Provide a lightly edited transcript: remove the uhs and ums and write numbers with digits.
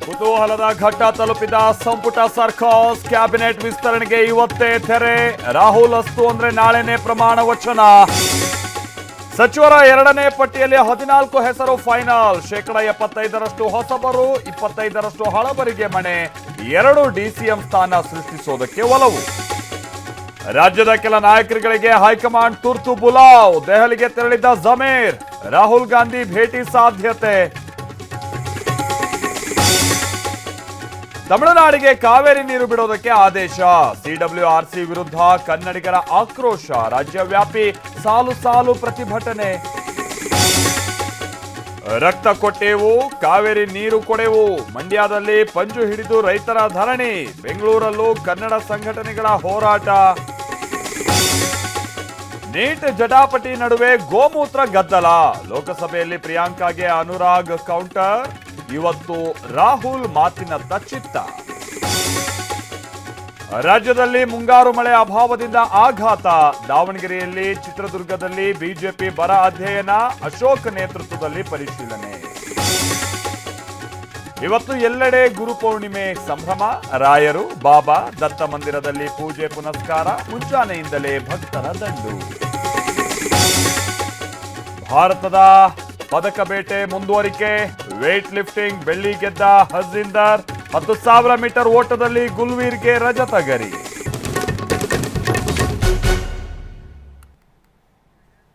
ಕುತೂಹಲದ ಘಟ್ಟ ತಲುಪಿದ ಸಂಪುಟ ಸರ್ಕಸ್. ಕ್ಯಾಬಿನೆಟ್ ವಿಸ್ತರಣೆಗೆ ಇವತ್ತೇ ತೆರೆ. ರಾಹುಲ್ ಅಸ್ತು ಅಂದ್ರೆ ನಾಳೆನೇ ಪ್ರಮಾಣ ವಚನ. ಸಚಿವರ ಎರಡನೇ ಪಟ್ಟಿಯಲ್ಲಿ 14 ಹೆಸರು ಫೈನಲ್. 75% ಹೊಸಬರು, 25% ಹಳಬರಿಗೆ ಮಣೆ. 2 ಡಿಸಿಎಂ ಸ್ಥಾನ ಸೃಷ್ಟಿಸೋದಕ್ಕೆ ಒಲವು. ರಾಜ್ಯದ ಕೆಲ ನಾಯಕರುಗಳಿಗೆ ಹೈಕಮಾಂಡ್ ತುರ್ತು ಬುಲಾವ್. ದೆಹಲಿಗೆ ತೆರಳಿದ್ದ ಜಮೀರ್. ರಾಹುಲ್ ಗಾಂಧಿ ಭೇಟಿ ಸಾಧ್ಯತೆ. ತಮಿಳುನಾಡಿಗೆ ಕಾವೇರಿ ನೀರು ಬಿಡೋದಕ್ಕೆ ಆದೇಶ. ಸಿಡಬ್ಲ್ಯೂಆರ್ಸಿ ವಿರುದ್ಧ ಕನ್ನಡಿಗರ ಆಕ್ರೋಶ. ರಾಜ್ಯವ್ಯಾಪಿ ಸಾಲು ಸಾಲು ಪ್ರತಿಭಟನೆ. ರಕ್ತ ಕೊಟ್ಟೆವು, ಕಾವೇರಿ ನೀರು ಕೊಡೆವು. ಮಂಡ್ಯದಲ್ಲಿ ಪಂಜು ಹಿಡಿದು ರೈತರ ಧರಣಿ. ಬೆಂಗಳೂರಲ್ಲೂ ಕನ್ನಡ ಸಂಘಟನೆಗಳ ಹೋರಾಟ. ನೀಟ್ ಜಟಾಪಟಿ ನಡುವೆ ಗೋಮೂತ್ರ ಗದ್ದಲ. ಲೋಕಸಭೆಯಲ್ಲಿ ಪ್ರಿಯಾಂಕಾಗೆ ಅನುರಾಗ್ ಕೌಂಟರ್. ಇವತ್ತು ರಾಹುಲ್ ಮಾತಿನತ್ತ ಚಿತ್ತ. ರಾಜ್ಯದಲ್ಲಿ ಮುಂಗಾರು ಮಳೆ ಅಭಾವದಿಂದ ಆಘಾತ. ದಾವಣಗೆರೆಯಲ್ಲಿ, ಚಿತ್ರದುರ್ಗದಲ್ಲಿ ಬಿಜೆಪಿ ಬರ ಅಧ್ಯಯನ. ಅಶೋಕ್ ನೇತೃತ್ವದಲ್ಲಿ ಪರಿಶೀಲನೆ. ಇವತ್ತು ಎಲ್ಲೆಡೆ ಗುರುಪೌರ್ಣಿಮೆ ಸಂಭ್ರಮ. ರಾಯರು, ಬಾಬಾ, ದತ್ತ ಮಂದಿರದಲ್ಲಿ ಪೂಜೆ ಪುನಸ್ಕಾರ. ಮುಂಜಾನೆಯಿಂದಲೇ ಭಕ್ತರ ದಂಡು. ಭಾರತದ ಪದಕ ಬೇಟೆ ಮುಂದುವರಿಕೆ. ವೇಟ್ ಲಿಫ್ಟಿಂಗ್ ಬೆಳ್ಳಿ ಗೆದ್ದ ಹರ್ಜಿಂದರ್. 10,000 ಮೀಟರ್ ಓಟದಲ್ಲಿ ಗುಲ್ವೀರ್ಗೆ ರಜತ ಗರಿ.